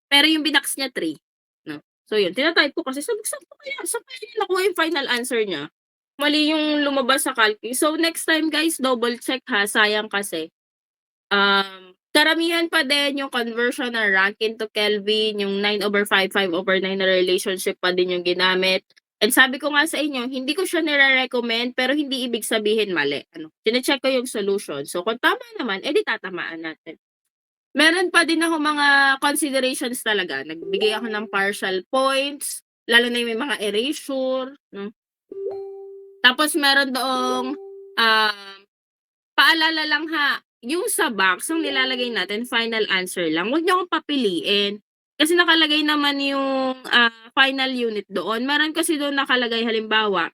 pero yung binox niya 3, 'no. So yun, tina-type ko kasi sabi ko, saan kaya niya nakuha yung final answer niya? Mali yung lumabas sa calculus. So next time guys, double check ha, sayang kasi. Karamihan pa din yung conversion ng Rankine to Kelvin, yung 9/5, 5/9 na relationship pa din yung ginamit. And sabi ko nga sa inyo, hindi ko siya nire-recommend pero hindi ibig sabihin mali. Chine-check ko yung solution. So kung tama naman, edi tatamaan natin. Meron pa din ako mga considerations talaga. Nagbigay ako ng partial points, lalo na yung may mga erasure, no? Tapos meron doong paalala lang ha, yung sa box, yung nilalagay natin, final answer lang. Huwag niyo akong papiliin. Kasi nakalagay naman yung final unit doon. Meron kasi doon nakalagay halimbawa,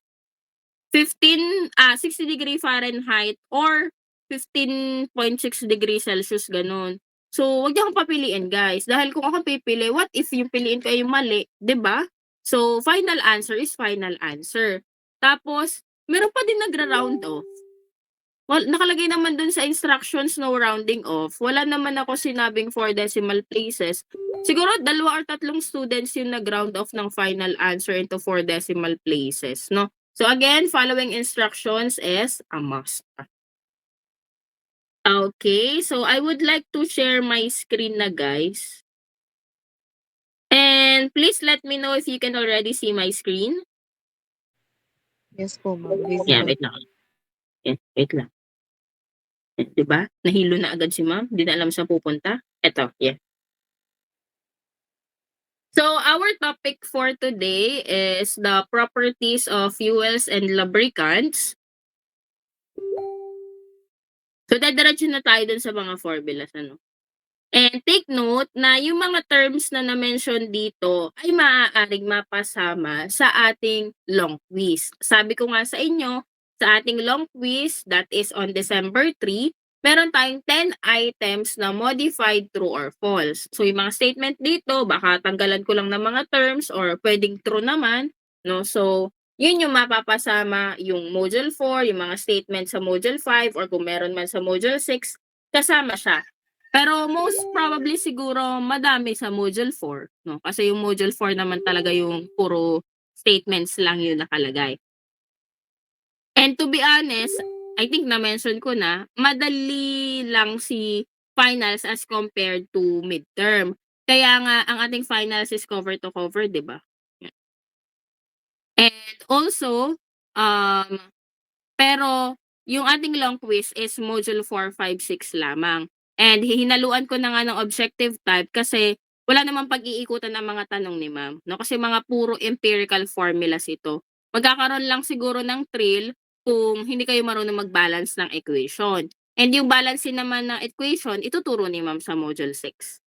60 degree Fahrenheit or 15.6 degree Celsius, ganun. So, wag niyo akong papiliin, guys. Dahil kung ako pipili, what if yung piliin ko ay yung mali, 'di ba? So, final answer is final answer. Tapos, meron pa din nagra-round off. Well, nakalagay naman dun sa instructions no rounding off. Wala naman ako sinabing 4 decimal places. Siguro 2 or 3 students yung nag-round off ng final answer into 4 decimal places, no? So again, following instructions is a must. Okay, so I would like to share my screen na, guys. And please let me know if you can already see my screen. Yes po, ma'am. Yeah, Visible. wait lang. Yeah, wait lang. Diba? Nahilo na agad si ma'am. Di na alam saan pupunta. Eto, yeah. So our topic for today is the properties of fuels and lubricants. So dadiretso na tayo dun sa mga formulas, ano. And take note na yung mga terms na na-mention dito ay maaaring mapasama sa ating long quiz. Sabi ko nga sa inyo, sa ating long quiz that is on December 3, meron tayong 10 items na modified true or false. So yung mga statement dito, baka tanggalan ko lang ng mga terms or pwedeng true naman, no? So yun yung mapapasama yung module 4, yung mga statement sa module 5 or kung meron man sa module 6, kasama siya. Pero most probably siguro madami sa module 4, no? Kasi yung module 4 naman talaga yung puro statements lang yung nakalagay. And to be honest, I think na-mention ko na, madali lang si finals as compared to midterm. Kaya nga, ang ating finals is cover to cover, di ba? And also, pero yung ating long quiz is module 4, 5, 6 lamang. And hihinaluan ko na nga ng objective type kasi wala namang pag-iikutan ng mga tanong ni ma'am, no? Kasi mga puro empirical formulas ito. Magkakaroon lang siguro ng thrill kung hindi kayo marunong mag-balance ng equation. And yung balancing naman ng equation, ituturo ni ma'am sa module 6.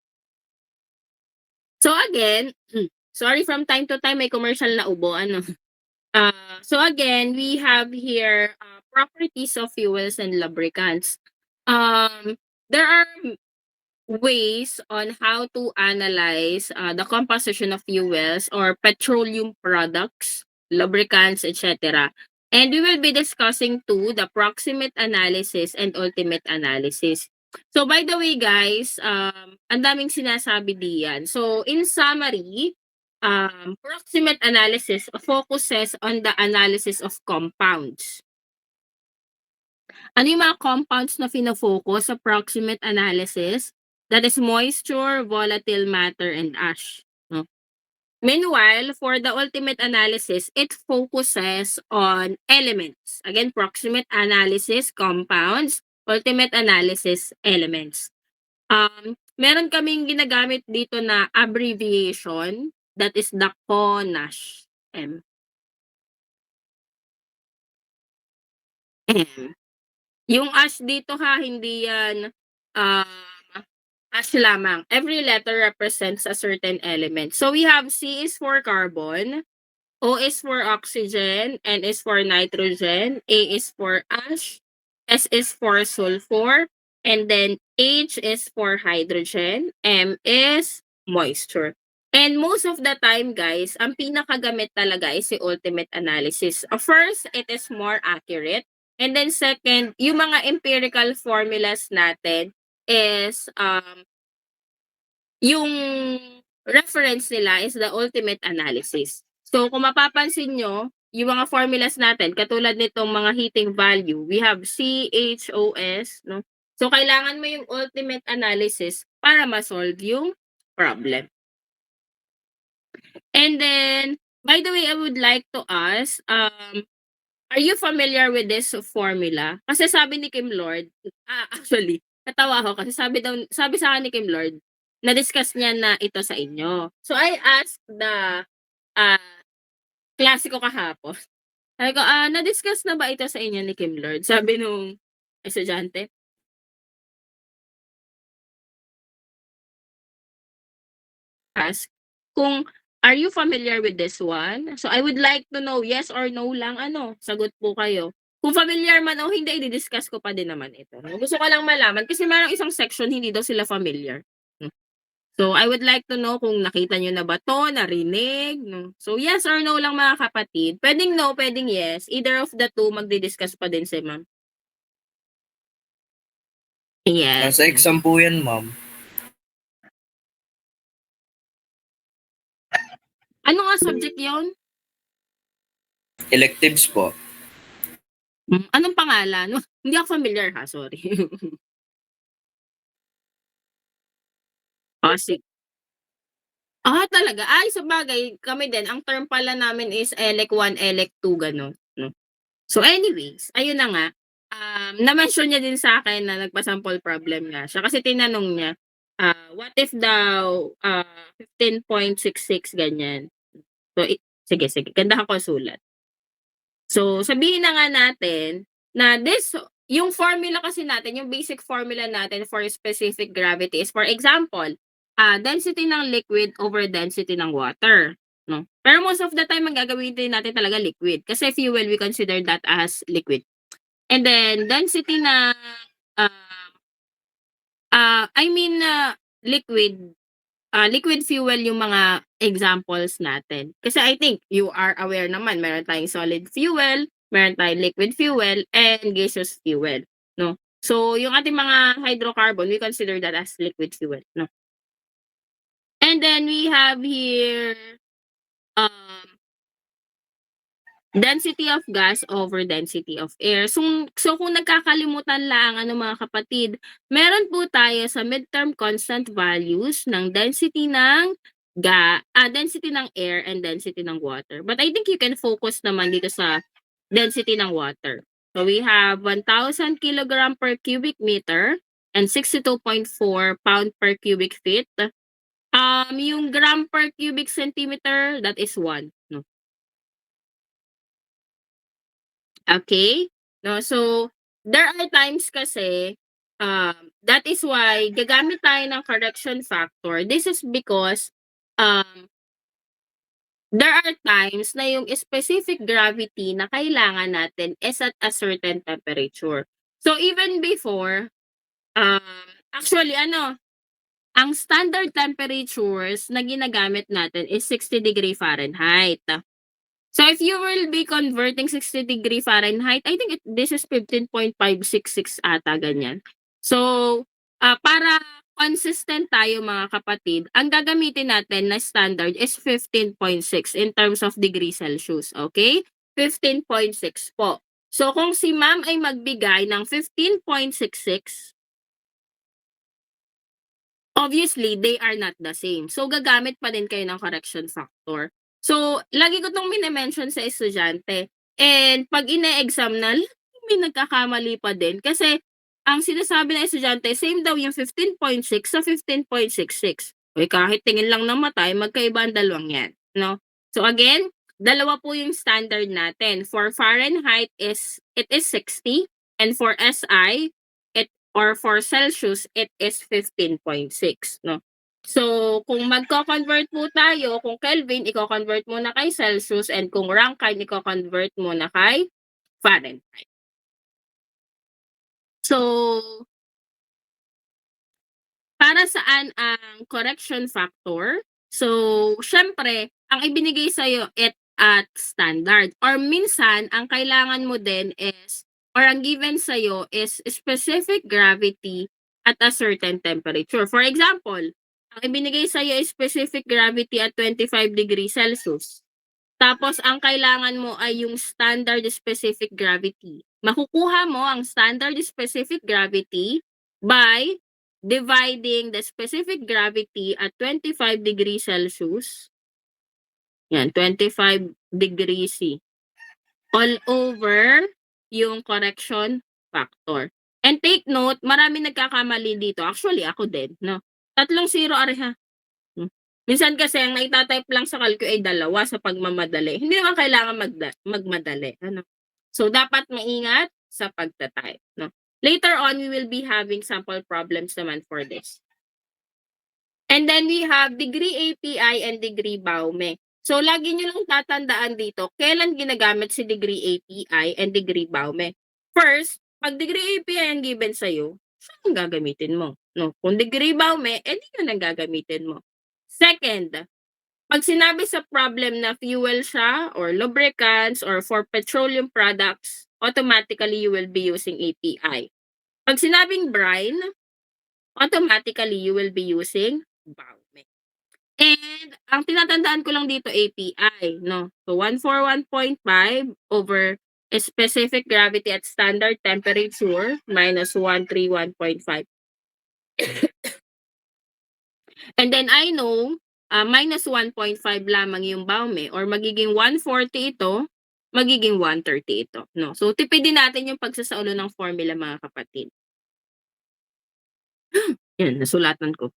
So again, sorry from time to time may commercial na ubo, ano. So again, we have here properties of fuels and lubricants. There are ways on how to analyze the composition of fuels or petroleum products, lubricants, etc. And we will be discussing too the proximate analysis and ultimate analysis. So by the way guys, ang daming sinasabi diyan. So in summary, proximate analysis focuses on the analysis of compounds. Ano yung mga compounds na fina-focus sa proximate analysis? That is moisture, volatile matter, and ash. No? Meanwhile, for the ultimate analysis, it focuses on elements. Again, proximate analysis, compounds, ultimate analysis, elements. Meron kaming ginagamit dito na abbreviation, that is the CONASH. Yung ash dito ha, hindi yan ash lamang. Every letter represents a certain element. So we have C is for carbon, O is for oxygen, N is for nitrogen, A is for ash, S is for sulfur, and then H is for hydrogen, M is moisture. And most of the time, guys, ang pinakagamit talaga is si ultimate analysis. First, it is more accurate. And then second, yung mga empirical formulas natin is yung reference nila is the ultimate analysis. So kung mapapansin nyo, yung mga formulas natin, katulad nitong mga heating value, we have CHOS, no? So kailangan mo yung ultimate analysis para ma-solve yung problem. And then, by the way, I would like to ask, are you familiar with this formula? Kasi sabi ni Kim Lord, actually, natawa ako kasi sabi sa akin ni Kim Lord, na-discuss niya na ito sa inyo. So I asked the klase ko kahapon. Sabi ko, na-discuss na ba ito sa inyo ni Kim Lord? Sabi nung estudyante. Ask kung, are you familiar with this one? So I would like to know, yes or no lang, sagot po kayo. Kung familiar man o hindi, i-discuss ko pa din naman ito. Gusto ko lang malaman kasi merong isang section hindi daw sila familiar. So I would like to know kung nakita nyo na ba to, narinig, no? So yes or no lang mga kapatid. Pwedeng no, pwedeng yes. Either of the two, magdi-discuss pa din si ma'am. Yes. Nasa exam po yan, ma'am. Ano nga subject yon? Electives po. Anong pangalan? Hindi ako familiar ha, sorry. Sige. Talaga? Sabagay, kami din, ang term pala namin is ELEC 1, ELEC 2, gano'n, no? So anyways, ayun na nga, na-mention niya din sa akin na nagpa-sample problem nga siya kasi tinanong niya, what if daw, 15.66 ganyan. So sige, gandahan ko sulat. So sabihin na nga natin na yung formula kasi natin, yung basic formula natin for specific gravity is, for example, density ng liquid over density ng water, no? Pero most of the time ang gagamitin natin talaga liquid kasi fuel we consider that as liquid. And then density na liquid fuel yung mga examples natin. Kasi I think you are aware naman, meron tayong solid fuel, meron tayong liquid fuel, and gaseous fuel, no? So yung ating mga hydrocarbon, we consider that as liquid fuel, no? And then we have here density of gas over density of air. So kung nagkakalimutan lang mga kapatid, meron po tayo sa midterm constant values ng density ng density ng air and density ng water. But I think you can focus naman dito sa density ng water. So we have 1,000 kilogram per cubic meter and 62.4 pound per cubic feet. Yung gram per cubic centimeter, that is 1. No? Okay? No, so there are times kasi, that is why gagamit tayo ng correction factor. This is because there are times na yung specific gravity na kailangan natin is at a certain temperature. So even before, actually ang standard temperatures na ginagamit natin is 60 degree Fahrenheit. So if you will be converting 60 degree Fahrenheit, I think this is 15.566 ata, ganyan. So, para consistent tayo mga kapatid, ang gagamitin natin na standard is 15.6 in terms of degree Celsius, okay? 15.6 po. So kung si ma'am ay magbigay ng 15.66, obviously, they are not the same. So, gagamit pa din kayo ng correction factor. So, lagi ko itong mini-mention sa estudyante. And pag ine-exam na, may nagkakamali pa din. Kasi, ang sinasabi ng estudyante, same daw yung 15.6 sa 15.66. Uy, kahit tingin lang ng mata, magkaiba ang dalawang yan. No? So, again, dalawa po yung standard natin. For Fahrenheit, it is 60. And for SI, or for Celsius, it is 15.6, no? So, kung magko-convert po tayo, kung Kelvin, i-convert mo na kay Celsius, and kung Rankine, i-convert mo na kay Fahrenheit. So, para saan ang correction factor? So, syempre, ang ibinigay sa'yo at standard. Or minsan, ang kailangan mo din is, or ang given sa'yo is specific gravity at a certain temperature. For example, ang ibinigay sa'yo is specific gravity at 25 degrees Celsius. Tapos ang kailangan mo ay yung standard specific gravity. Makukuha mo ang standard specific gravity by dividing the specific gravity at 25 degrees Celsius. Yan, 25 degrees C. All over yung correction factor. And take note, marami nagkakamali dito. Actually, ako din, no? 3 zero areha. Minsan kasi ang naitatype lang sa calcu ay 2 sa pagmamadali. Hindi naman kailangan magmadali. Ano? So, dapat maingat sa pagtatype. No? Later on, we will be having sample problems naman for this. And then we have degree API and degree Baume. So, lagi nyo lang tatandaan dito, kailan ginagamit si degree API and degree Baume. First, pag degree API ang given sa'yo, siya ang gagamitin mo. No? Kung degree Baume, di yun ang gagamitin mo. Second, pag sinabi sa problem na fuel siya or lubricants or for petroleum products, automatically you will be using API. Pag sinabing brine, automatically you will be using Baume. And ang tinatandaan ko lang dito API, no? So 141.5 over specific gravity at standard temperature minus 131.5. And then I know, minus 1.5 lamang yung Baume or magiging 140 ito, magiging 130 ito. No? So, tipidin natin yung pagsasaulo ng formula mga kapatid. Yan, nasulatan ko.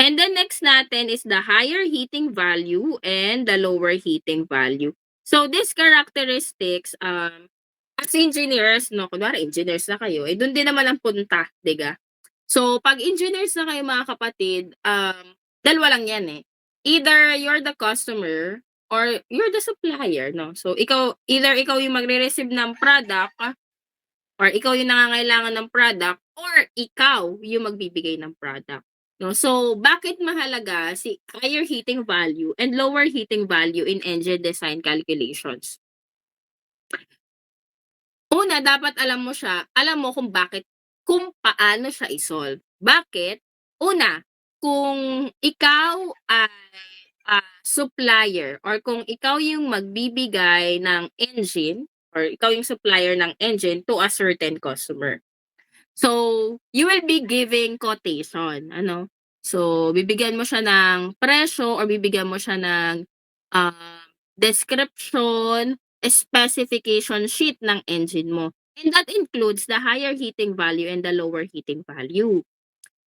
And then next natin is the higher heating value and the lower heating value. So, these characteristics, as engineers, no, kunwari engineers na kayo, doon din naman ang punta, diga? So, pag engineers na kayo mga kapatid, dalawa lang yan eh. Either you're the customer or you're the supplier, no? So, either ikaw yung magre-receive ng product or ikaw yung nangangailangan ng product or ikaw yung magbibigay ng product. No? So, bakit mahalaga si higher heating value and lower heating value in engine design calculations? Una, dapat alam mo kung paano siya i-solve. Bakit? Una, kung ikaw ay supplier or kung ikaw yung magbibigay ng engine or ikaw yung supplier ng engine to a certain customer. So, you will be giving quotation, ano? So, bibigyan mo siya ng presyo or bibigyan mo siya ng description, specification sheet ng engine mo. And that includes the higher heating value and the lower heating value.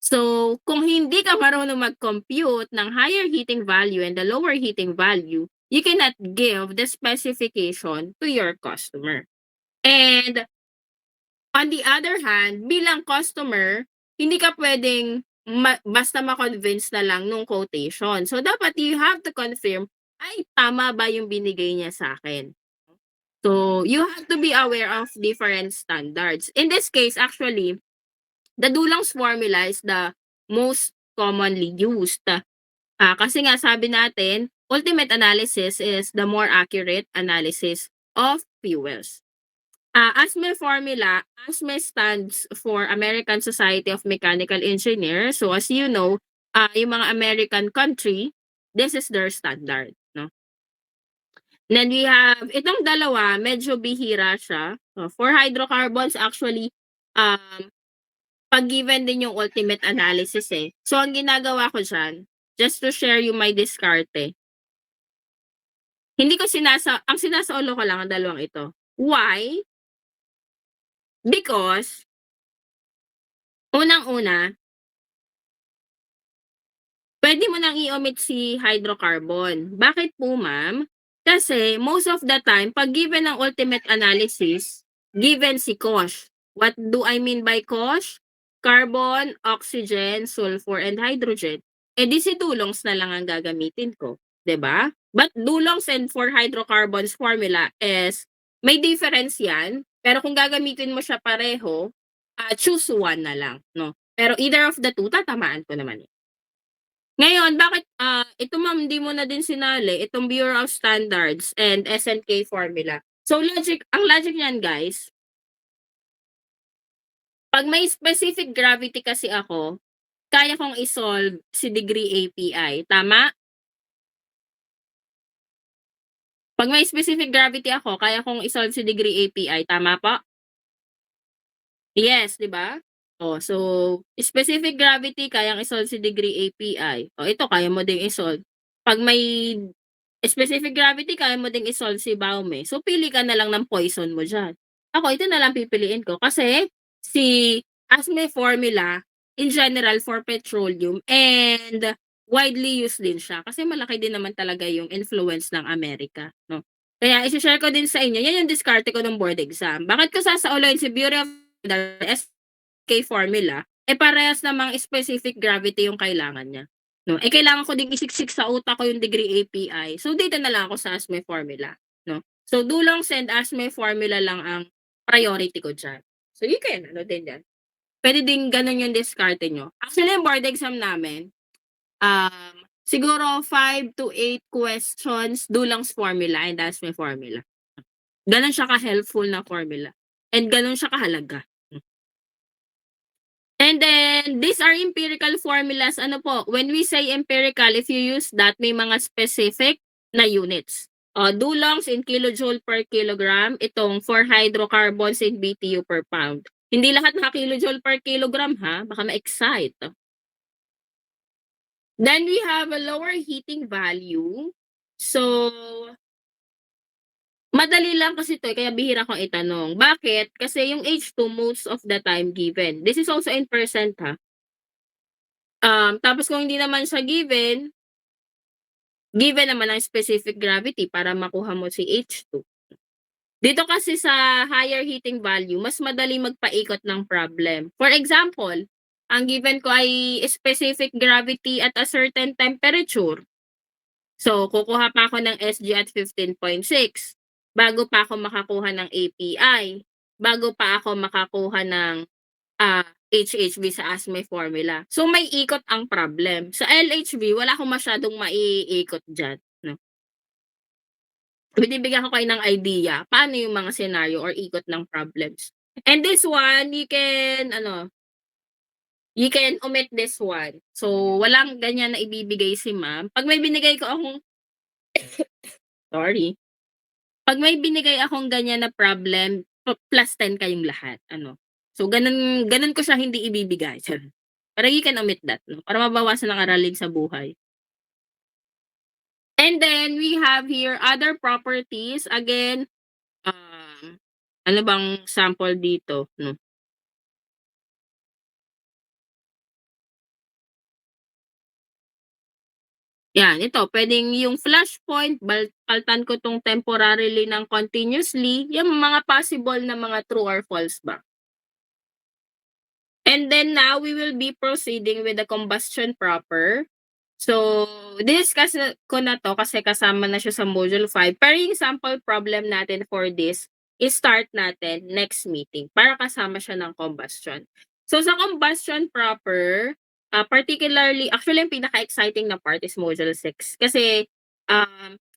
So, kung hindi ka marunong mag-compute ng higher heating value and the lower heating value, you cannot give the specification to your customer. And on the other hand, bilang customer, hindi ka pwedeng basta ma-convince na lang nung quotation. So, dapat you have to confirm, ay, tama ba yung binigay niya sa akin? So, you have to be aware of different standards. In this case, actually, the Dulong's formula is the most commonly used. Kasi nga sabi natin, ultimate analysis is the more accurate analysis of fuels. ASME formula, ASME stands for American Society of Mechanical Engineers. So as you know, yung mga American country, this is their standard. No? Then we have, itong dalawa, medyo bihira siya. For hydrocarbons, actually, pag-given din yung ultimate analysis eh. So, ang ginagawa ko dyan, just to share you my diskarte. Hindi ko ang sinasaulo ko lang ang dalawang ito. Why? Because, unang-una, pwede mo nang i-omit si hydrocarbon. Bakit po, ma'am? Kasi most of the time, pag given ang ultimate analysis, given si COSH. What do I mean by COSH? Carbon, oxygen, sulfur, and hydrogen. Di si Dulong's na lang ang gagamitin ko. 'Di ba? But Dulong's and for hydrocarbons formula is, may difference yan. Pero kung gagamitin mo siya pareho, choose one na lang. No? Pero either of the two, tatamaan ko naman. Ngayon, bakit ito ma'am, hindi mo na din sinali itong Bureau of Standards and SNK formula. So ang logic niyan guys, pag may specific gravity kasi ako, kaya kong i-solve si degree API, tama? 'Pag may specific gravity ako, kaya kong i-solve si degree API, tama po? Yes, 'di ba? Oh, so specific gravity kayang i-solve si degree API. Oh, ito kaya mo ding i-solve. 'Pag may specific gravity kaya mo ding i-solve si Baume. So pili ka na lang ng poison mo diyan. Ako ito na lang pipiliin ko kasi si as may formula in general for petroleum and widely used din siya kasi malaki din naman talaga yung influence ng Amerika, no? Kaya i-she-share ko din sa inyo, yan yung diskarte ko ng board exam. Bakit ko sasauluhin si Bureau of the SK formula, eh parehas namang specific gravity yung kailangan niya. No? Eh kailangan ko ding isiksik sa utak ko yung degree API. So dito na lang ako sa ASME formula. No? So dulong send ASME formula lang ang priority ko dyan. So you can, ano din yan. Pwede din ganun yung diskarte nyo. Actually, yung board exam namin, siguro 5 to 8 questions, dulang's formula and ASME formula. Ganun siya ka-helpful na formula. And ganun siya kahalaga. And then, these are empirical formulas. Ano po, when we say empirical, if you use that, may mga specific na units. Dulongs in kilojoule per kilogram, itong for hydrocarbons in BTU per pound. Hindi lahat na kilojoule per kilogram ha, baka ma-excite. Then we have a lower heating value. So, madali lang kasi 'to, kaya bihira kong itanong. Bakit? Kasi yung H2 most of the time given. This is also in percent ha. Tapos kung hindi naman siya given naman ang specific gravity para makuha mo si H2. Dito kasi sa higher heating value, mas madali magpaikot ng problem. For example, ang given ko ay specific gravity at a certain temperature. So, kukuha pa ako ng SG at 15.6 bago pa ako makakuha ng API, bago pa ako makakuha ng HHV sa ASME formula. So, may ikot ang problem. Sa LHV, wala akong masyadong maiikot dyan. No? Binibigyan ko kayo ng idea paano yung mga scenario or ikot ng problems. And this one, you can omit this one. So, walang ganyan na ibibigay si ma'am. Pag may binigay ko akong, sorry, pag may binigay akong ganyan na problem, plus 10 kayong lahat. Ano? So, ganun ko siya hindi ibibigay. Pero you can omit that, no? Para mabawasan ang aralin sa buhay. And then, we have here other properties. Again, ano bang sample dito, no? Yan, ito, pwedeng yung flash point, paltan ko tong temporarily ng continuously, yung mga possible na mga true or false ba. And then now, we will be proceeding with the combustion proper. So, discuss ko na to kasi kasama na siya sa module 5. Pero yung sample problem natin for this, i-start natin next meeting para kasama siya ng combustion. So, sa combustion proper, particularly, actually, yung pinaka-exciting na part is module 6. Kasi,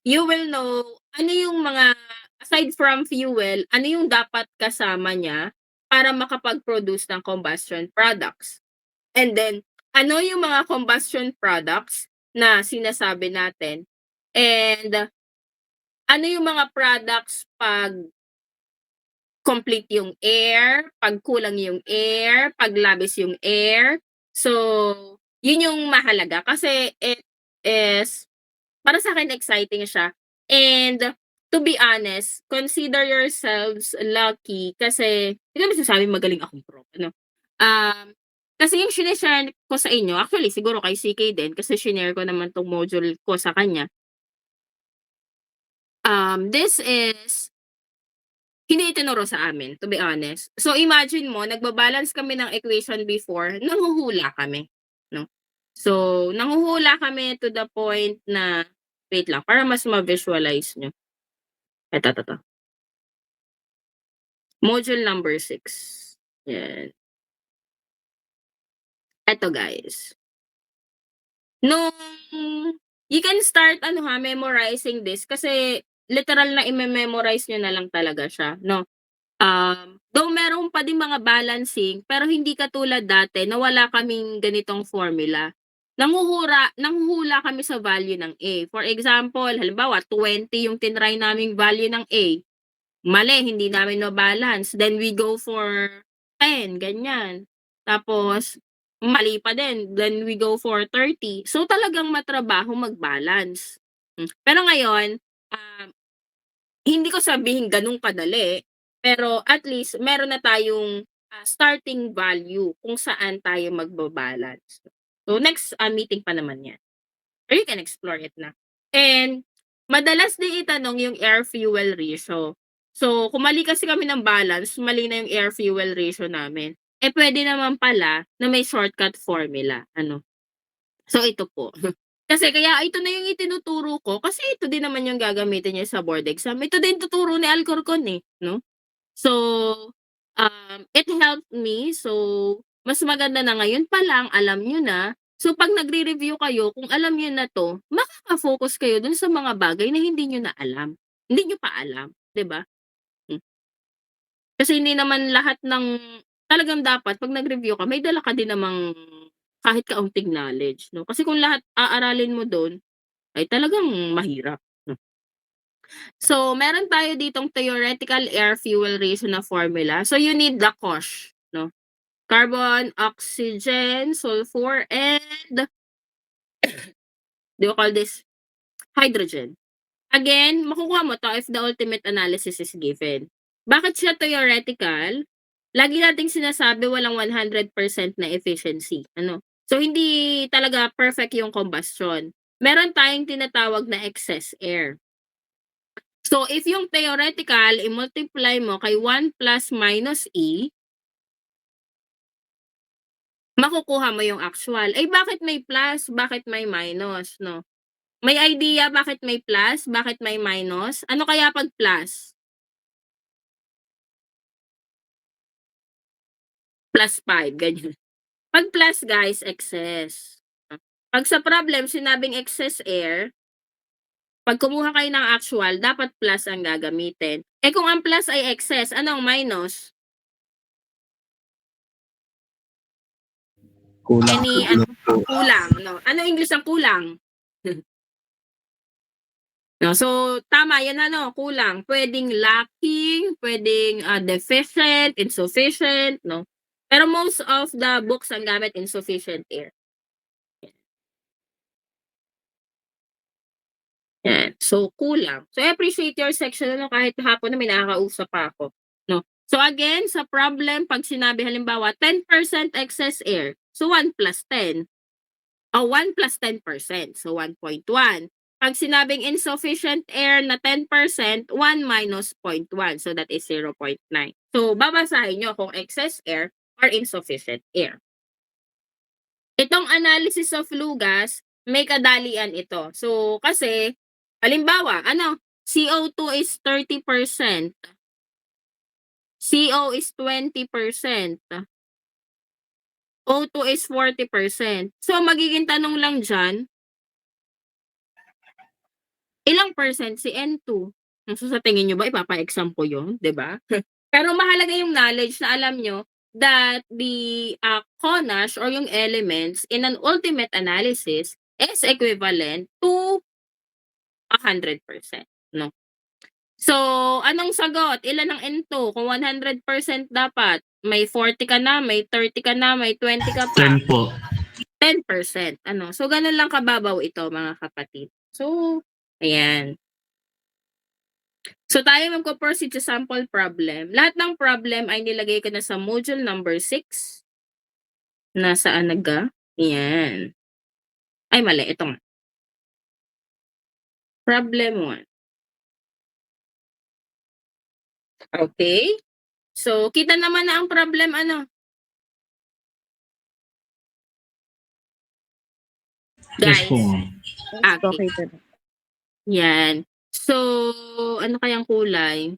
you will know, ano yung mga, aside from fuel, ano yung dapat kasama niya para makapag-produce ng combustion products. And then, ano yung mga combustion products na sinasabi natin? And ano yung mga products pag complete yung air, pag kulang yung air, pag labis yung air. So, yun yung mahalaga kasi it is, para sa akin exciting siya. And to be honest, consider yourselves lucky kasi, hindi naman sinasabi magaling akong pro. Ano? Kasi yung sinishare ko sa inyo, actually siguro kay CK din kasi shinare ko naman tong module ko sa kanya. This is hindi itinuro sa amin, to be honest. So imagine mo, nagba-balance kami ng equation before, nanghuhula kami, no? So, nanghuhula kami to the point na, wait lang, para mas ma-visualize nyo. Ito. Module number 6. Yan. Ito guys. Nung you can start memorizing this kasi literal na i-memorize nyo na lang talaga siya, no? Though meron pa din mga balancing, pero hindi katulad dati na wala kaming ganitong formula. Nanghuhula kami sa value ng A. For example, halimbawa 20 yung tinry naming value ng A. Mali, hindi namin na-balance. Then we go for 10, ganyan. Tapos, mali pa din. Then we go for 30. So, talagang matrabaho mag-balance. Pero ngayon, hindi ko sabihin ganun kadali, pero at least meron na tayong starting value kung saan tayo magba-balance. So, next meeting pa naman yan. Or you can explore it na. And madalas din itanong yung air fuel ratio. So, kung mali kasi kami ng balance, mali na yung air fuel ratio namin. Eh, pwede naman pala na may shortcut formula. Ano? So, ito po. Kasi kaya ito na yung itinuturo ko kasi ito din naman yung gagamitin niya sa board exam. Ito din tuturo ni Alcorcon eh, no? So, it helped me. So, mas maganda na ngayon pa lang, alam nyo na. So, pag nagre-review kayo, kung alam nyo na to, makaka-focus kayo dun sa mga bagay na hindi nyo na alam. Hindi nyo pa alam, 'di ba? Hmm. Kasi hindi naman lahat ng talagang dapat 'pag nag-review ka, may dala ka din namang kahit kaunting knowledge, no? Kasi kung lahat aaralin mo dun, ay talagang mahirap. So, meron tayo ditong theoretical air fuel ratio na formula. So, you need the COSH, no? Carbon, oxygen, sulfur, and do you call this hydrogen? Again, makukuha mo to if the ultimate analysis is given. Bakit siya theoretical? Lagi nating sinasabi walang 100% na efficiency. Ano? So, hindi talaga perfect yung combustion. Meron tayong tinatawag na excess air. So, if yung theoretical, i-multiply mo kay 1 plus minus E, makukuha mo yung actual. Eh, bakit may plus? Bakit may minus? No? May idea bakit may plus? Bakit may minus? Ano kaya pag plus? Plus 5, ganyan. Pag plus, guys, excess. Pag sa problem, sinabing excess air, pag kumuha kayo ng actual, dapat plus ang gagamitin. Eh kung ang plus ay excess, ano ang minus? Kulang. Kulang. No? Ano English ang kulang? No, so tama yan kulang. Pwedeng lacking, pwedeng deficient, insufficient, no? Pero most of the books ang gamit insufficient air. Yan. So kulang. So I appreciate your section kahit hapon na may nakakausap pa ako, no? So again, sa problem pag sinabi halimbawa 10% excess air. So 1 plus 10. 1 plus 10%. So 1.1. Pag sinabing insufficient air na 10%, 1 minus 0.1. So that is 0.9. So babasahin nyo kung excess air or insufficient air. Itong analysis of flue gas, may kadalian ito. So kasi, halimbawa, CO2 is 30%. CO is 20%. O2 is 40%. So magiging tanong lang dyan, ilang percent si N2? So sa tingin nyo ba ipapa-exam ko yun, 'di ba? Pero mahalaga yung knowledge na alam nyo that the CONASH or yung elements in an ultimate analysis is equivalent to 100%, no? So, anong sagot? Ilan ang N2? Kung 100% dapat, may 40 ka na, may 30 ka na, may 20 ka pa. 10 po. 10%. So, ganun lang kababaw ito, mga kapatid. So, ayan. So, tayo magpo-proceed sa sample problem. Lahat ng problem ay nilagay ko na sa module number 6. Nasaan naga? Ayan. Ay, mali. Ito nga. Problem 1. Okay. So, kita naman na ang problem, Yes Guys. po. Yes po, Okay. kita na. Yan. So, ano kayang kulay?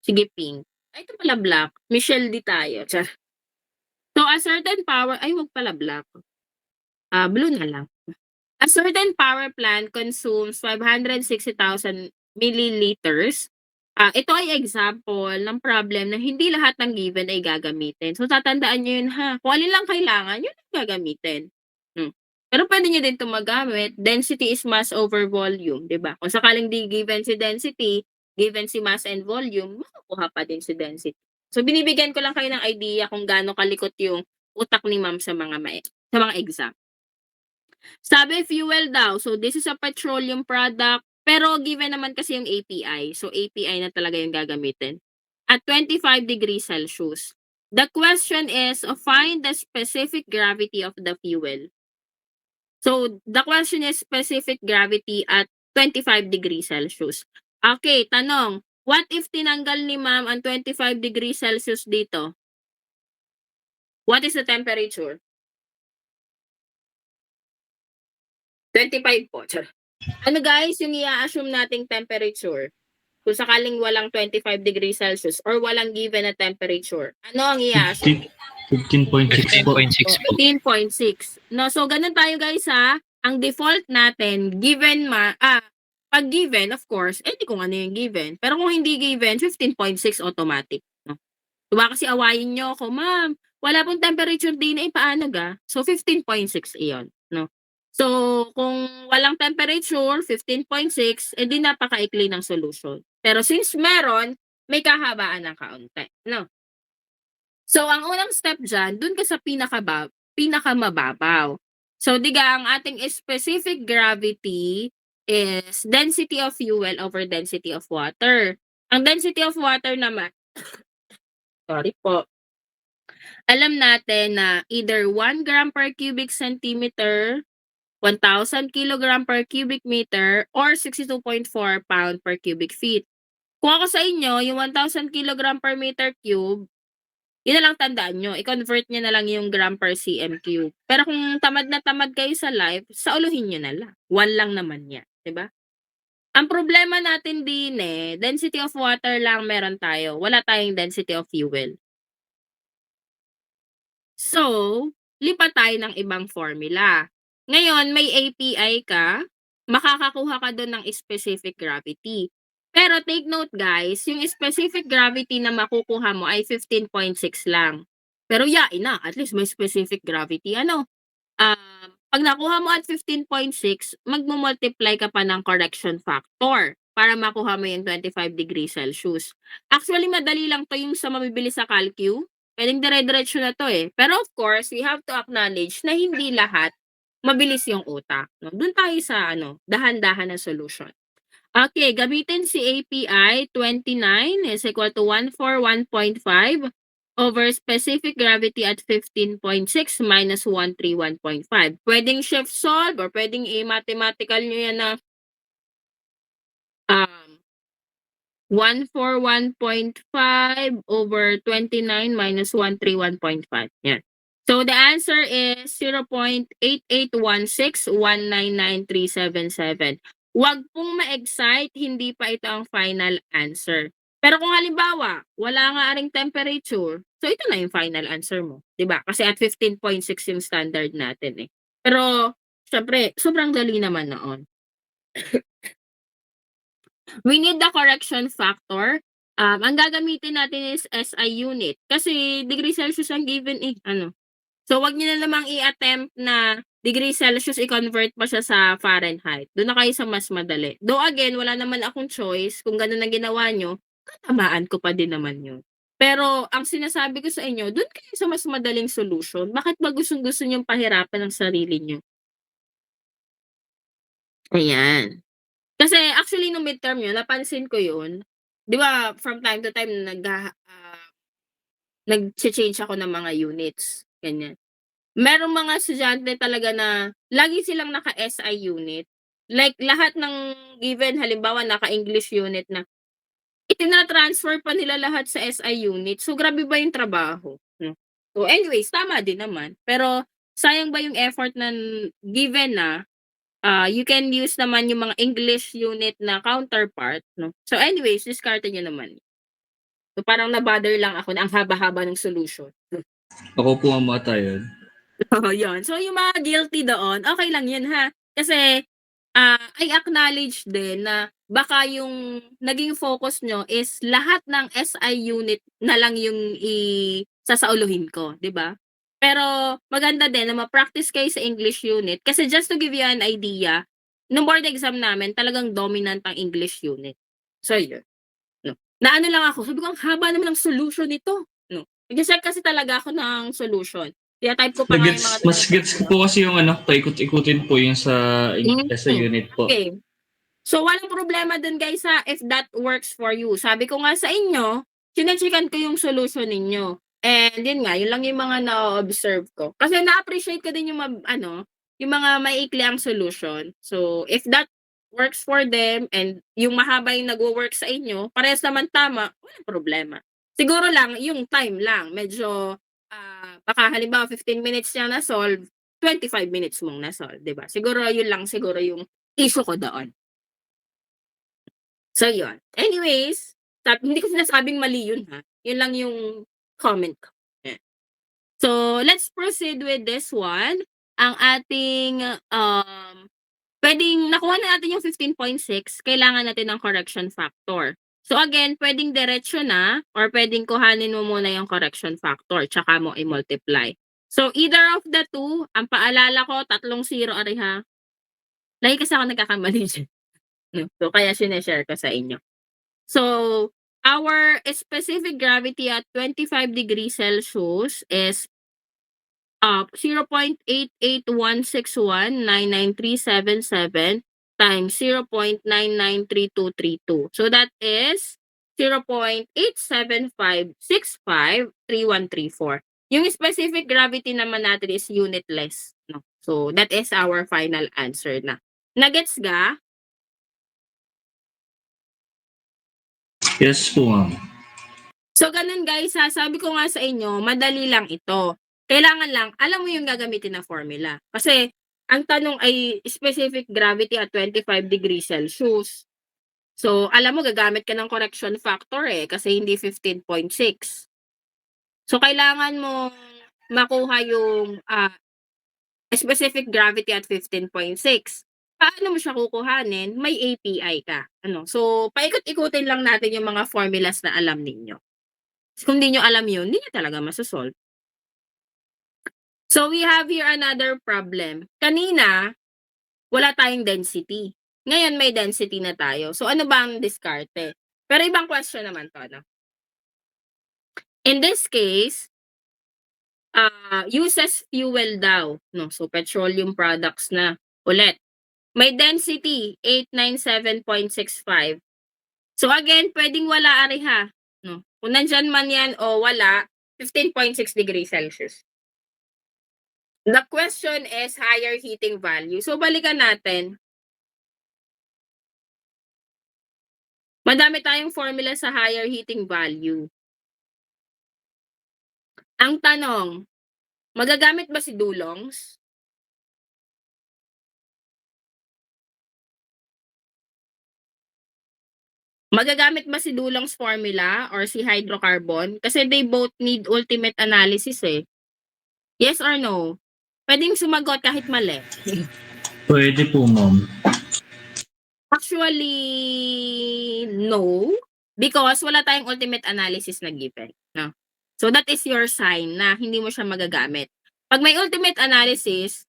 Sige, pink. Ay, ito pala black. Michelle di tayo. Char. So, a certain power, ay, wag pala black. Blue na lang. A certain power plant consumes 560,000 milliliters Ito ay example ng problem na hindi lahat ng given ay gagamitin. So, tatandaan niyo yun ha, kung alin lang kailangan, yun ang gagamitin. Pero puwede niyo din 'tong magamit, density is mass over volume, 'di ba? Kung sakaling di given si density, given si mass and volume, makukuha pa din si density. So, binibigyan ko lang kayo ng idea kung gaano kalikot yung utak ni ma'am sa mga exam. Sabi fuel daw, so this is a petroleum product, pero given naman kasi yung API. So API na talaga yung gagamitin. At 25 degrees Celsius. The question is, find the specific gravity of the fuel. So the question is specific gravity at 25 degrees Celsius. Okay, tanong, what if tinanggal ni ma'am ang 25 degrees Celsius dito? What is the temperature? 25 po. Ano guys, yung i-a-assume nating temperature? Kung sakaling walang 25 degrees Celsius or walang given na temperature, ano ang i-a-assume? 15.6 po. 15.6 po. 15.6. No, so ganun tayo guys ha. Ang default natin, pag given, of course, di kung ano yung given. Pero kung hindi given, 15.6 automatic. No? Diba kasi awayin nyo ako, ma'am, wala pong temperature din paano ga? So 15.6 iyon. No? So, kung walang temperature, 15.6, di napakaikli ng solution. Pero since meron, may kahabaan ng kaunti. No? So, ang unang step dyan, dun ka sa pinakamababaw. So, diga, ang ating specific gravity is density of fuel over density of water. Ang density of water naman, sorry po, alam natin na either 1 gram per cubic centimeter, 1,000 kilogram per cubic meter, or 62.4 pound per cubic feet. Kung ako sa inyo, yung 1,000 kilogram per meter cube, yun na lang tandaan nyo, i-convert nyo na lang yung gram per cm cube. Pero kung tamad na tamad kayo sa life, sauluhin nyo na lang. 1 lang naman yan, diba? Ang problema natin din density of water lang meron tayo. Wala tayong density of fuel. So, lipat tayo ng ibang formula. Ngayon, may API ka, makakakuha ka doon ng specific gravity. Pero take note guys, yung specific gravity na makukuha mo ay 15.6 lang. Pero yain na, at least may specific gravity. Pag nakuha mo at 15.6, magmumultiply ka pa ng correction factor para makuha mo yung 25 degrees Celsius. Actually, madali lang to yung sa mabibilis sa calcu. Pwedeng dire-diretso na to Pero of course, we have to acknowledge na hindi lahat mabilis yung utak. No? Doon tayo sa dahan-dahan na solution. Okay, gamitin si API 29 is equal to 141.5 over specific gravity at 15.6 minus 131.5. Pwedeng shift solve or pwedeng i-mathematical nyo yan na 141.5 over 29 minus 131.5. Yan. So the answer is 0.8816199377. Huwag pong ma-excite, hindi pa ito ang final answer. Pero kung halimbawa, wala nga aring temperature, so ito na yung final answer mo. 'Di ba? Kasi at 15.6 yung standard natin Pero, syempre, sobrang dali naman noon. We need the correction factor. Ang gagamitin natin is SI unit. Kasi degree Celsius ang given So, wag niyo na namang i-attempt na degree Celsius, i-convert pa siya sa Fahrenheit. Doon na kayo sa mas madali. Though again, wala naman akong choice. Kung ganun ang ginawa nyo, katamaan ko pa din naman yun. Pero, ang sinasabi ko sa inyo, doon kayo sa mas madaling solution. Bakit ba gustong-gusto nyong pahirapan ang sarili nyo? Ayan. Kasi actually, nung midterm yun, napansin ko yun. Di ba, from time to time, nag-change ako ng mga units. Ganyan. Merong mga estudyante talaga na lagi silang naka-SI unit. Like lahat ng given, halimbawa naka-English unit na, itina-transfer pa nila lahat sa SI unit. So grabe ba yung trabaho? No? So anyways, tama din naman. Pero sayang ba yung effort na given na you can use naman yung mga English unit na counterpart. No? So anyways, discard nyo naman. So parang na-bother lang ako na ang haba-haba ng solution. Ako po ang mata yun. Yun. So, yung mga guilty doon, okay lang yun ha. Kasi, I acknowledge din na baka yung naging focus nyo is lahat ng SI unit na lang yung sasauluhin ko, 'di ba? Pero maganda din na ma-practice kayo sa English unit kasi just to give you an idea, nung board exam namin talagang dominant ang English unit. So yun, no. Naano lang ako, sabi ko ang haba naman ng solution nito, no. Nag-check kasi talaga ako ng solution. Tina-type ko pa nga yung mga Mas tinatawag gets ko ko. po kasi yung ano, paikot-ikutin po yung Mm, sa unit po. okay. So, walang problema dun guys ha, if that works for you. Sabi ko nga sa inyo, chine-checkan ko yung solution ninyo. And yun nga, yun lang yung mga na-observe ko. Kasi na-appreciate ko din yung yung mga maikli ang solution. So, if that works for them and yung mahaba yung nagwo-work sa inyo, parehas naman tama, walang problema. Siguro lang, yung time lang, medyo baka halimbawa 15 minutes niya na-solve, 25 minutes mong na-solve, 'di ba? Siguro yun lang siguro yung issue ko doon. So, yun. Anyways, hindi ko sinasabing mali yun ha. Yun lang yung comment ko. Yan. So, let's proceed with this one. Ang ating, pwedeng nakuha na natin yung 15.6, kailangan natin ng correction factor. So, again, pwedeng diretso na or pwedeng kuhanin mo muna yung correction factor tsaka mo i-multiply. So, either of the two, ang paalala ko, 3 zero ari ha. Lagi kasi ako nagkakamali dyan. No? So, kaya sineshare ko sa inyo. So, our specific gravity at 25 degrees Celsius is 0.8816199,377 times 0.993232. So, that is 0.875653134. Yung specific gravity naman natin is unitless. No? So, that is our final answer na. Nagets ga? Yes po, ma'am. So, ganun guys ha, sabi ko nga sa inyo, madali lang ito. Kailangan lang, alam mo yung gagamitin na formula. Kasi, ang tanong ay specific gravity at 25 degrees Celsius. So, alam mo, gagamit ka ng correction factor kasi hindi 15.6. So, kailangan mo makuha yung specific gravity at 15.6. Paano mo siya kukuhanin? May API ka. So, paikot-ikutin lang natin yung mga formulas na alam ninyo. Kung di nyo alam yun, hindi nyo talaga masasolve. So, we have here another problem. Kanina, wala tayong density. Ngayon, may density na tayo. So, ano ba ang diskarte? Pero ibang question naman to, no? In this case, uses fuel daw. No? So, petroleum products na. Ulit. May density, 897.65. So, again, pwedeng wala ari ha. No? Kung nandyan man yan o wala, 15.6 degrees Celsius. The question is higher heating value. So, balikan natin. Madami tayong formula sa higher heating value. Ang tanong, magagamit ba si Dulongs? Magagamit ba si Dulong's formula or si hydrocarbon? Kasi they both need ultimate analysis Yes or no? Pwedeng sumagot kahit mali. Pwede po, ma'am. Actually, no. Because wala tayong ultimate analysis na given. No? So that is your sign na hindi mo siya magagamit. Pag may ultimate analysis,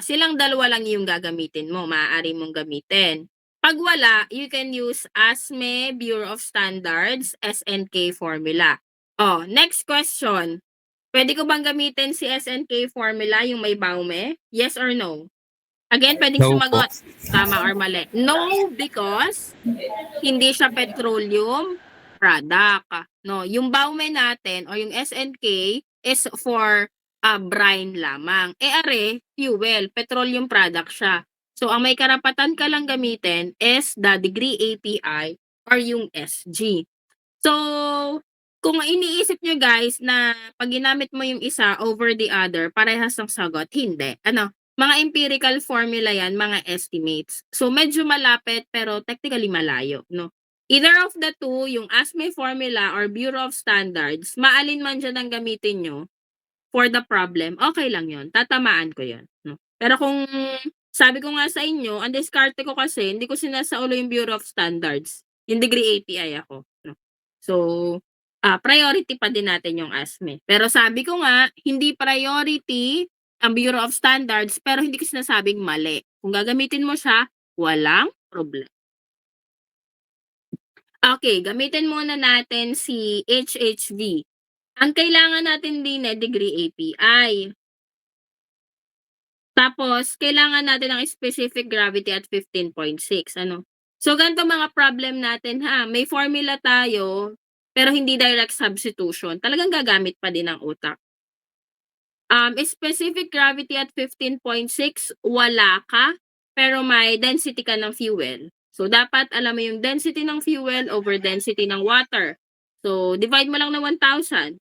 silang dalawa lang yung gagamitin mo. Maaari mong gamitin. Pag wala, you can use ASME, Bureau of Standards, SNK formula. Next question. Pwede ko bang gamitin si SNK formula, yung may baume? Yes or no? Again, pwedeng No sumagot. Tama or mali? No, because hindi siya petroleum product. No, yung baume natin o yung SNK is for brine lamang. Are, fuel, petroleum product siya. So, ang may karapatan ka lang gamitin is the degree API or yung SG. So, kung iniisip nyo guys na pag ginamit mo yung isa over the other, parehas ng sagot, hindi. Mga empirical formula yan, mga estimates. So, medyo malapit pero technically malayo, no? Either of the two, yung ASME formula or Bureau of Standards, maalin man dyan ang gamitin nyo for the problem, okay lang yon, tatamaan ko yon, no? Pero kung sabi ko nga sa inyo, ang diskarte ko kasi hindi ko sinasaulo yung Bureau of Standards, yung degree API ako, 'no. So, priority pa din natin yung ASME. Pero sabi ko nga, hindi priority ang Bureau of Standards, pero hindi ko sinasabing mali. Kung gagamitin mo siya, walang problema. Okay, gamitin muna natin si HHV. Ang kailangan natin din degree API. Tapos kailangan natin ng specific gravity at 15.6 ano. So ganito mga problem natin ha, may formula tayo, pero hindi direct substitution, talagang gagamit pa din ng utak. Specific gravity at 15.6 wala ka, pero may density ka ng fuel. So dapat alam mo yung density ng fuel over density ng water. So divide mo lang ng 1,000.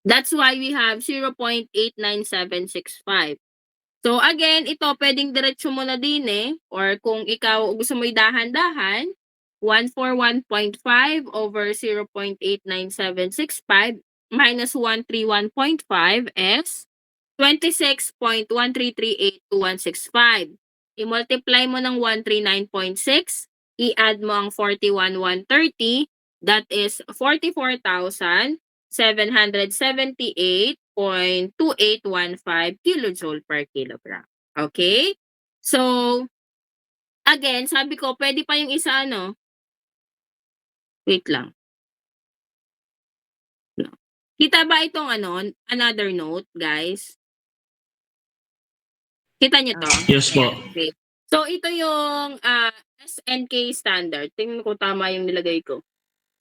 That's why we have 0.89765. So again, ito pwedeng diretso mo na din or kung ikaw gusto mo dahan-dahan, 141.5 over 0.89765 minus 131.5 is 26.1338265. I-multiply mo ng 139.6, i-add mo ang 41,130, that is 44,778.2815 kilojoule per kilogram. Okay? So, again, sabi ko, pwede pa yung isa, ano? Wait lang. No. Kita ba itong another note, guys? Kita niyo to? Yes po. Okay. So, ito yung SNK standard. Tingnan ko tama yung nilagay ko.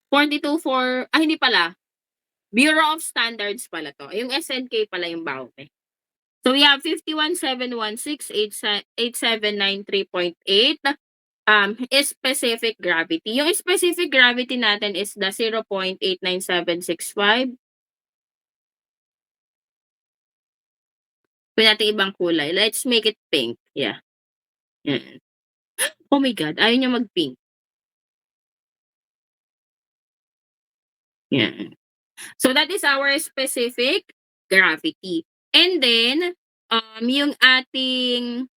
42 hindi pala. Bureau of Standards pala to. Yung SNK pala yung BAUME. So, we have 51,716,8793.8 specific gravity. Yung specific gravity natin is the 0.89765. Pwede natin ibang kulay. Let's make it pink. Yeah. Yan. Oh my God, ayaw niya mag-pink. Yan. So that is our specific gravity. And then, yung ating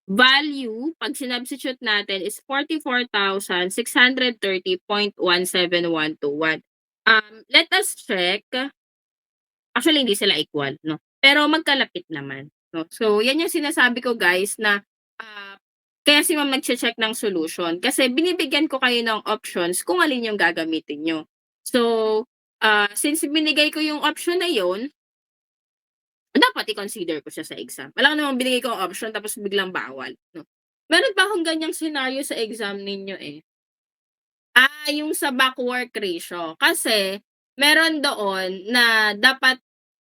value, pag sinubstitute natin is 44,630.17121. Let us check. Actually, hindi sila equal, no? Pero magkalapit naman, no? So, yan yung sinasabi ko, guys, na kaya si ma'am nagche-check ng solution. Kasi binibigyan ko kayo ng options kung alin yung gagamitin nyo. So, since binigay ko yung option na yun, dapat i-consider ko siya sa exam. Wala namang binigay ko ang option tapos biglang bawal, no? Meron pa akong ganyang scenario sa exam ninyo yung sa backwork ratio. Kasi, meron doon na dapat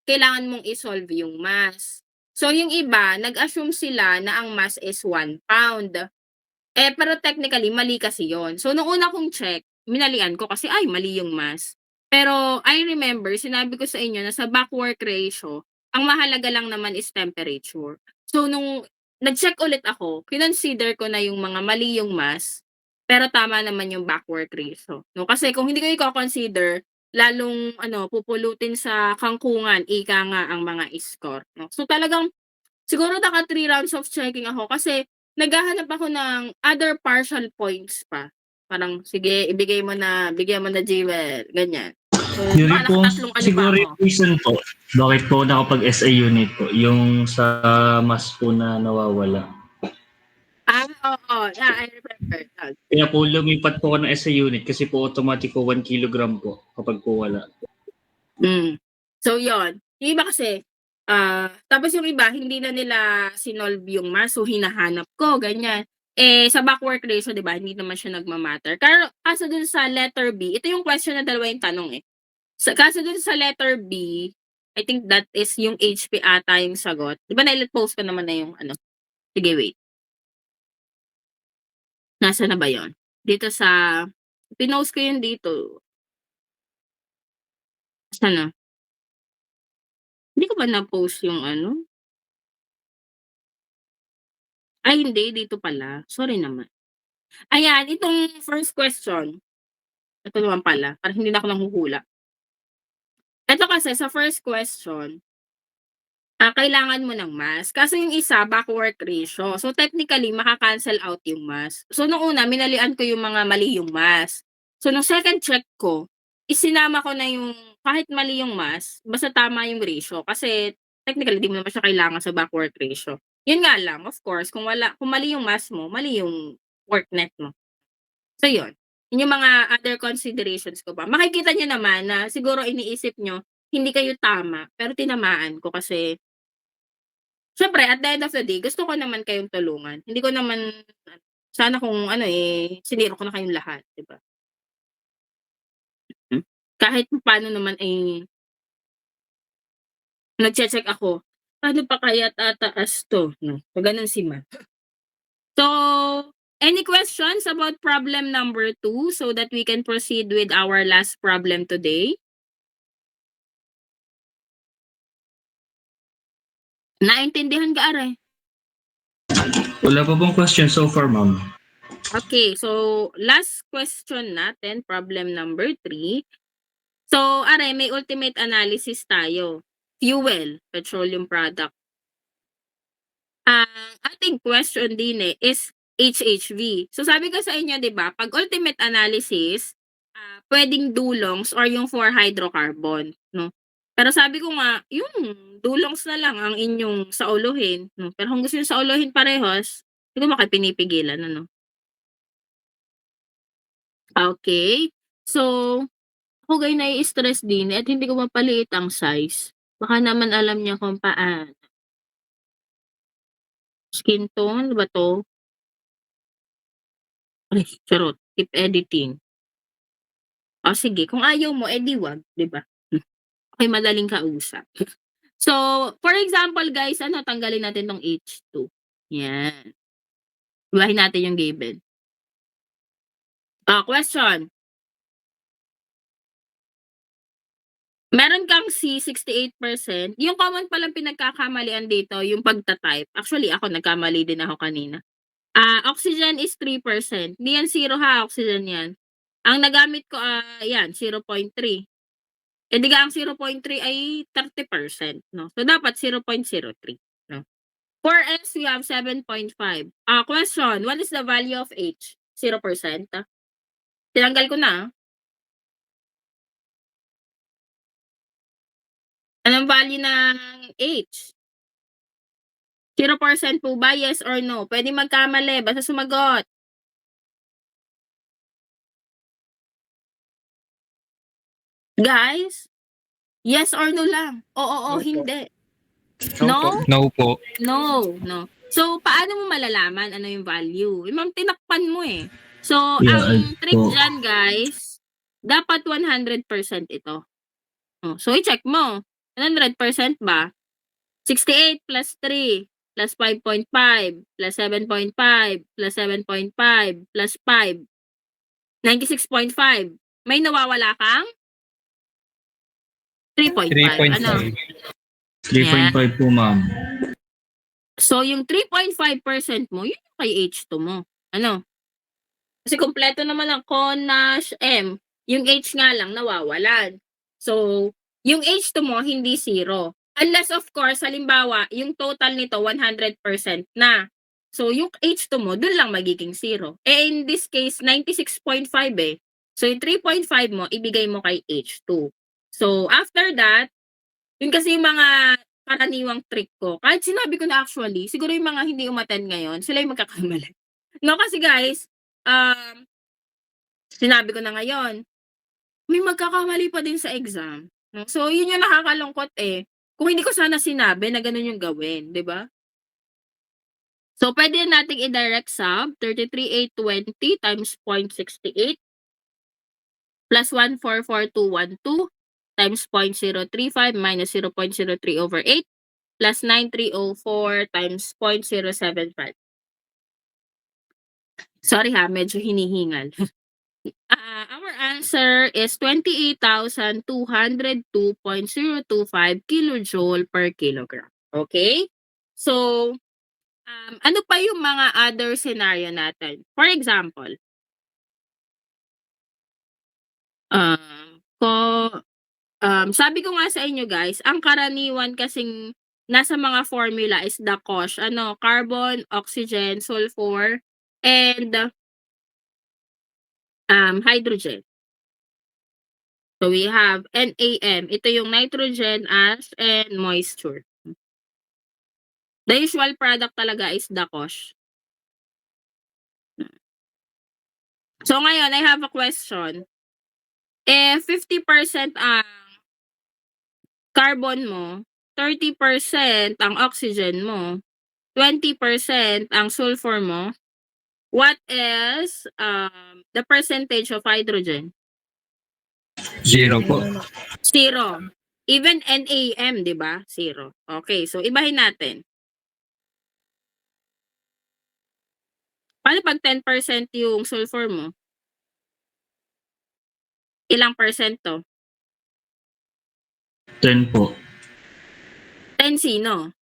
kailangan mong i-solve yung mass. So, yung iba, nag-assume sila na ang mass is 1 pound. Pero technically, mali kasi yon. So, nung una kong check, minalian ko kasi, mali yung mass. Pero, I remember, sinabi ko sa inyo na sa backwork ratio, ang mahalaga lang naman is temperature. So, nung nag-check ulit ako, kinonsider ko na yung mga mali yung mass, pero tama naman yung backwork ratio. No? Kasi kung hindi ko i-consider, lalong pupulutin sa kangkungan, ika nga ang mga score. No? So, talagang, siguro naka 3 rounds of checking ako kasi naghahanap ako ng other partial points pa. Parang, sige, bigyan mo na Jewel, ganyan. So, Yun baka po, nakatatlong pa siguro ako. yung reason po, bakit po nakapag-SA unit po, yung sa mas po na nawawala. Oo. Yeah, I remember that. Kaya po lumipat po ako ng SA unit kasi po automatic po 1 kilogram po kapag po wala. So, yon. Yung iba kasi, tapos yung iba, hindi na nila sinolve yung mass, so hinahanap ko, ganyan. Sa backwork ratio, di ba, hindi naman siya nagmamatter. Kaso dun sa letter B, ito yung question na dalawa yung tanong Kaso dun sa letter B, I think that is yung HP ata yung sagot. Di ba na-post ko naman na yung Sige, wait. Nasa na ba yon? Dito sa, pinost ko yun dito. Saan na? Hindi ko ba na-post yung Ay, hindi. Dito pala. Sorry naman. Ayan, itong first question. Ito naman pala. Parang hindi na ako nanghuhula. Ito kasi, sa first question, kailangan mo ng mass. Kaso yung isa, back-work ratio. So, technically, maka-cancel out yung mass. So, nung una, minalian ko yung mga mali yung mass. So, nung second check ko, isinama ko na yung, kahit mali yung mass, basta tama yung ratio. Kasi, technically, di mo naman siya kailangan sa back-work ratio. Yun nga lang, of course, kung mali yung mass mo, mali yung work net mo. So, yun. Yun yung mga other considerations ko pa. Makikita nyo naman na siguro iniisip nyo, hindi kayo tama, pero tinamaan ko kasi siyempre at the end of the day gusto ko naman kayong tulungan. Hindi ko naman sana kung ano, siniro ko na kayong lahat, 'di ba? Hmm. Kahit paano naman, nagche-check ako, paano pa kaya tataas 'to 'no, so gano'n si ma'am. So, any questions about problem number 2 so that we can proceed with our last problem today? Naintindihan ka, are? Wala pa pong question so far, ma'am. Okay, so last question natin, problem number 3. So, are may ultimate analysis tayo. Fuel, petroleum product. Ang ating question din is HHV. So, sabi ko sa inyo, 'di ba, pag ultimate analysis, pwedeng dulongs or yung for hydrocarbon, no? Pero sabi ko nga, yung dulongs na lang ang inyong sauluhin, no? Pero kung gusto niyo sauluhin parehas, hindi ko pinipigilan, ano? Okay. So, ako gay nai-stress din at hindi ko mapaliit ang size. Baka naman alam niya kung paano. Skin tone ba 'to? Ay, charot. Keep editing. O sige, kung ayaw mo, edi wag, 'di ba? Ako'y madaling kausap. So, for example guys, ano, tanggalin natin 'tong H2. Yan. Ibahin natin yung given. Question. Meron kang C, 68%. Yung common palang pinagkakamalian dito, yung pagta-type. Actually, ako nagkamali din ako kanina. Oxygen is 3%. Hindi yan zero ha, oxygen yan. Ang nagamit ko, yan, 0.3. Eh, di ang 0.3 ay 30%, no? So, dapat 0.03, no? For S, we have 7.5. Question, what is the value of H? 0%? Tinanggal ko na. Anong value ng H? 0% po ba? Yes or no? Pwede magkamali. Basta sumagot. Guys? Yes or no lang? Oo, hindi. No? No po. No. So, paano mo malalaman ano yung value? Ma'am, tinakpan mo eh. So, Yeah, ang trick po. dyan, guys, dapat 100% ito. So, i-check mo. 100% ba? 68 plus 3 plus 5.5 plus 7.5 plus 7.5 plus 5. 96.5. May nawawala kang? 3.5. Ano? 3.5. 3.5 po, ma'am. So, yung 3.5% mo, yun yung kay H2 mo. Ano? Kasi kumpleto naman ang Conash M. Yung H nga lang nawawalan. So, yung H2 mo hindi zero. Unless of course, halimbawa, yung total nito 100% na. So, yung H2 mo, dun lang magiging zero. Eh, in this case, 96.5 eh. So, yung 3.5 mo, ibigay mo kay H2. So, after that, yun kasi yung mga karaniwang trick ko. Kahit sinabi ko na actually, siguro yung mga hindi umattend ngayon, sila yung magkakamali. No, kasi guys, sinabi ko na ngayon, may magkakamali pa din sa exam. No? So, yun yung nakakalungkot eh. Kung hindi ko sana sinabi na ganun yung gawin, di ba? So, pwede nating i-direct sub 33,820 times 0.68 plus 144,212 times 0.035 minus 0.03 over 8 plus 9,304 times 0.075. Sorry ha, medyo hinihingal. Our answer is 28,202.025 kilojoule per kilogram. Okay? So, ano pa yung mga other scenario natin? For example, sabi ko nga sa inyo guys, ang karaniwan kasing nasa mga formula is the COSH, carbon, oxygen, sulfur, and hydrogen. So we have NaM. Ito yung nitrogen, ash, and moisture. The usual product talaga is the COSH. So ngayon, I have a question. If 50% ang carbon mo, 30% ang oxygen mo, 20% ang sulfur mo, what is the percentage of hydrogen? 0 po. 0. Even NaM, di ba? 0. Okay, so ibahin natin. Paano pag 10% yung sulfur mo? Ilang percent to? 10 po. 10 sino?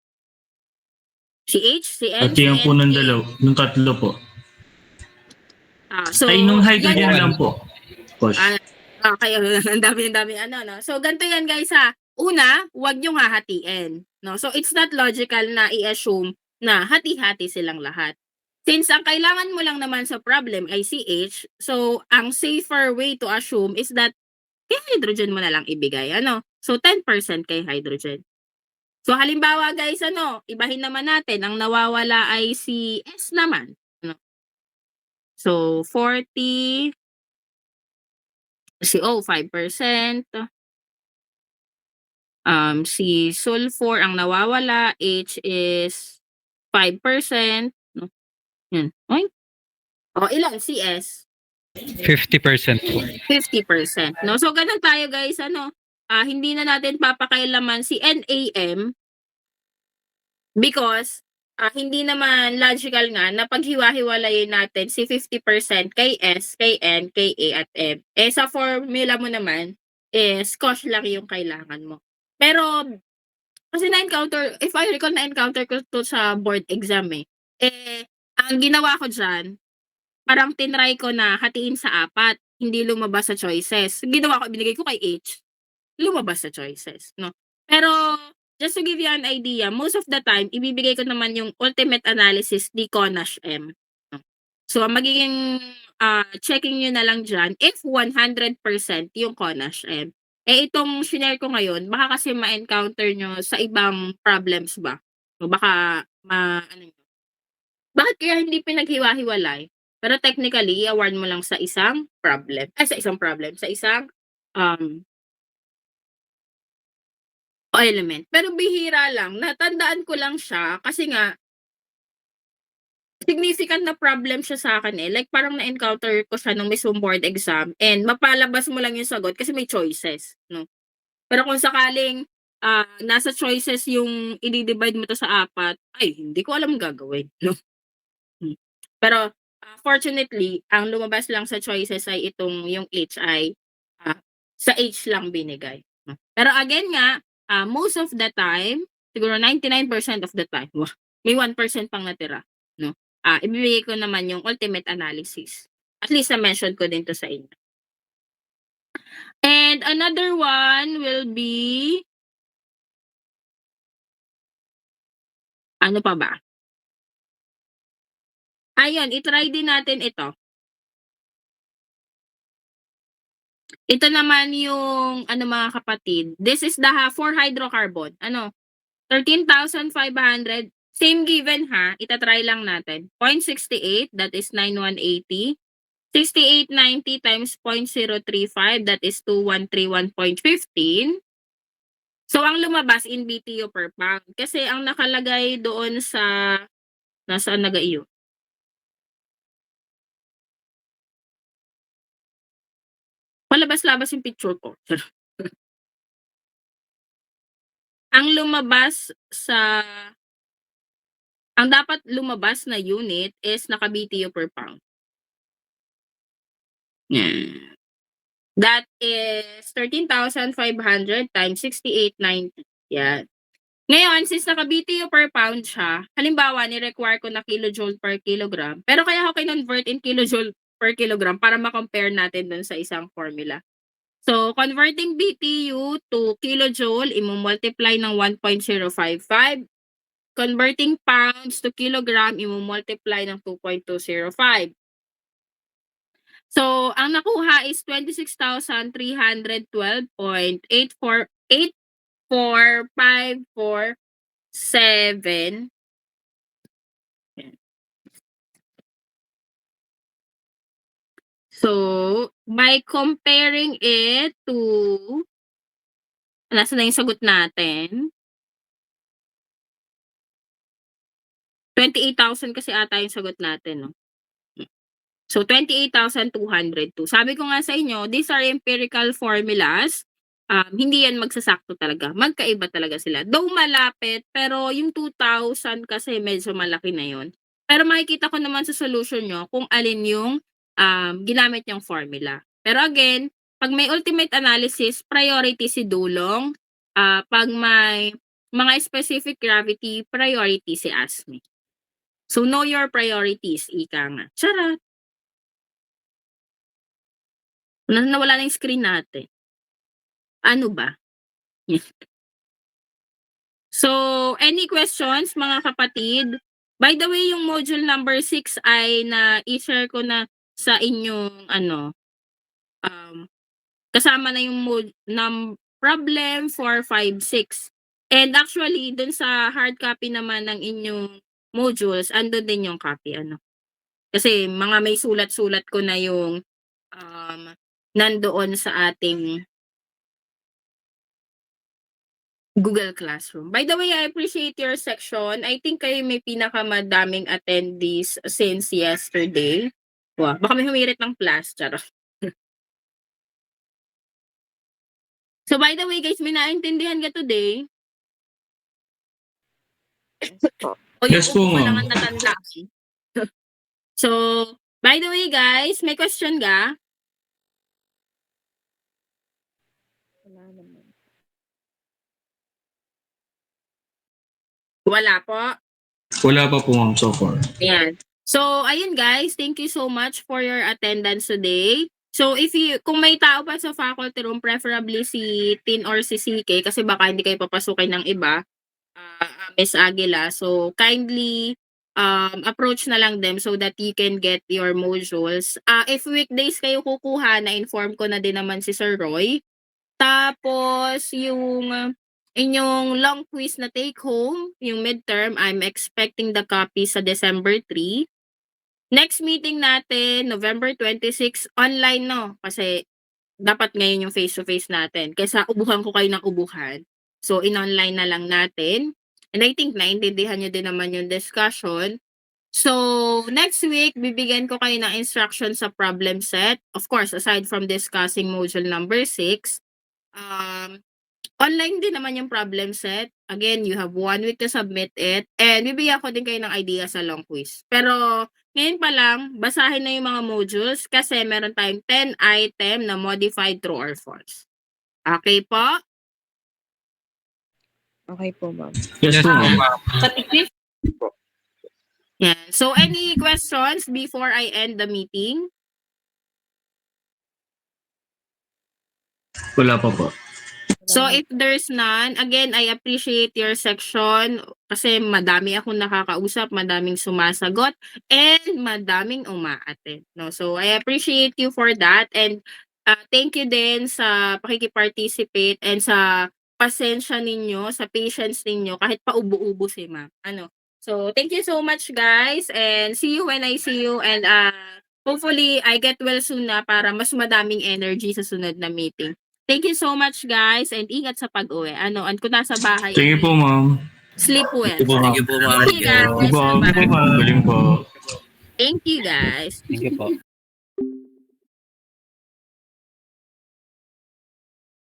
Si H, si N, At yung si po N, nung si A. dalaw, nung tatlo po. So, Ay, nung hydrogen yan- lang po. Cosh. Okay, ang dami, no? So, ganito yan guys ha. Una, huwag niyong hahatiin. No? So, it's not logical na i-assume na hati-hati silang lahat. Since ang kailangan mo lang naman sa problem ay CH, so, ang safer way to assume is that kay hydrogen mo na lang ibigay. So, 10% kay hydrogen. So, halimbawa guys, ibahin naman natin, ang nawawala ay si S naman. So, 40, si O, 5%. Si sulfur ang nawawala, H is 5%. No? Yan. Oy. O, ilan? Si S? 50% po. 50%. No? So, ganun tayo guys, hindi na natin papakailaman si NaM because hindi naman logical nga na paghiwa-hiwalayin natin si 50% kay S, kay N, kay A at M. Sa formula mo naman is COSH lang yung kailangan mo. Pero kasi na-encounter, if I recall, na-encounter ko to sa board exam ang ginawa ko dyan, parang tinry ko na hatiin sa 4, hindi lumabas sa choices. Ginawa ko, binigay ko kay H, lumabas sa choices, no? Pero, just to give you an idea, most of the time, ibibigay ko naman yung ultimate analysis ni CONASH M. No? So, magiging checking nyo na lang dyan if 100% yung CONASH M. Itong shinare ko ngayon, baka kasi ma-encounter nyo sa ibang problems ba? O baka, bakit kaya hindi pinaghiwa-hiwalay? Pero technically, i-award mo lang sa isang problem. Sa isang element. Pero bihira lang, natandaan ko lang siya kasi nga, significant na problem siya sa akin Like parang na-encounter ko siya nung mismong board exam and mapalabas mo lang yung sagot kasi may choices, no? Pero kung sakaling nasa choices yung i-divide mo to sa 4, ay hindi ko alam gagawin, no? Pero fortunately, ang lumabas lang sa choices ay itong yung H ay sa H lang binigay. No? Pero again nga, most of the time, siguro 99% of the time, may 1% pang natira. No? Ibibigay ko naman yung ultimate analysis. At least na-mention ko din to sa inyo. And another one will be, ano pa ba? Ayun, itry din natin ito. Ito naman yung, mga kapatid, this is the 4 hydrocarbon. 13,500. Same given ha, itatry lang natin. 0.68, that is 9,180. 6890 times 0.035, that is 2,131.15. So, ang lumabas in BTU per pound. Kasi ang nakalagay doon sa, nasaan nag-iyo? Palabas-labas yung picture ko. Ang lumabas ang dapat lumabas na unit is naka-BTU per pound. Yan. That is 13,500 times 6890. Yan. Ngayon, since naka-BTU per pound siya, halimbawa, ni-require ko na kilojoule per kilogram. Pero kaya ako kinonvert in kilojoule per kilogram para ma-compare natin dun sa isang formula. So, converting BTU to kilojoule, imo-multiply ng 1.055. Converting pounds to kilogram, imo-multiply ng 2.205. So, ang nakuha is 26,312.84547. So, by comparing it to, nasa na yung sagot natin? 28,000 kasi ata yung sagot natin, no? So, 28,202. Sabi ko nga sa inyo, these are empirical formulas. Hindi yan magsasakto talaga. Magkaiba talaga sila. Though malapit, pero yung 2,000 kasi medyo malaki na yon. Pero makikita ko naman sa solution nyo kung alin yung ginamit yung formula. Pero again, pag may ultimate analysis, priority si dulong. Pag may mga specific gravity, priority si ASME. So, know your priorities, ika nga. Charot! Nawala na yung screen natin. Ano ba? So, any questions, mga kapatid? By the way, yung module number 6 ay na-i-share ko na sa inyong kasama na yung problem 4, 5, 6. And actually, dun sa hard copy naman ng inyong modules, andun din yung copy. Kasi mga may sulat-sulat ko na yung nandoon sa ating Google Classroom. By the way, I appreciate your section. I think kayo may pinakamadaming attendees since yesterday. Wow, baka may humirit ng class, charot. So by the way, guys, may naintindihan ka today? O yung Yes po, upo ko lang ma'am. ang natanda. So, by the way, guys, may question ka? Wala naman. Wala po. Wala pa po, ma'am, so far. Ayan. So, ayun guys, thank you so much for your attendance today. So, kung may tao pa sa faculty room, preferably si Tin or si CK, kasi baka hindi kayo papasukin ng iba, Miss Aguila. So, kindly approach na lang them so that you can get your modules. If weekdays kayo kukuha, na-inform ko na din naman si Sir Roy. Tapos, yung inyong long quiz na take home, yung midterm, I'm expecting the copy sa December 3. Next meeting natin, November 26, online no, kasi dapat ngayon yung face-to-face natin. Kaysa ubuhan ko kayo ng ubuhan. So, in-online na lang natin. And I think naintindihan nyo din naman yung discussion. So, next week, bibigyan ko kayo ng instruction sa problem set. Of course, aside from discussing module number 6, online din naman yung problem set. Again, you have 1 week to submit it. And bibigyan ko din kayo ng idea sa long quiz. Pero, ngayon pa lang, basahin na yung mga modules kasi meron tayong 10 item na modified true or false. Okay po? Okay po, ma'am. Yes po, ma'am. Yeah. So, any questions before I end the meeting? Wala pa po. So, if there's none, again, I appreciate your section kasi madami akong nakakausap, madaming sumasagot, and madaming umaattend. No? So, I appreciate you for that. And thank you din sa pakikiparticipate and sa pasensya ninyo, sa patience ninyo, kahit paubo-ubo si ma'am. So, thank you so much, guys. And see you when I see you. And hopefully, I get well soon na para mas madaming energy sa sunod na meeting. Thank you so much, guys, and ingat sa pag-uwi. Kung nasa bahay. Thank you po, ma'am. Sleep well. Thank you po, ma'am. Thank you po, ma'am. Thank you, guys. Thank you po. Bye-bye. Galing po. Thank you, guys. Thank you po.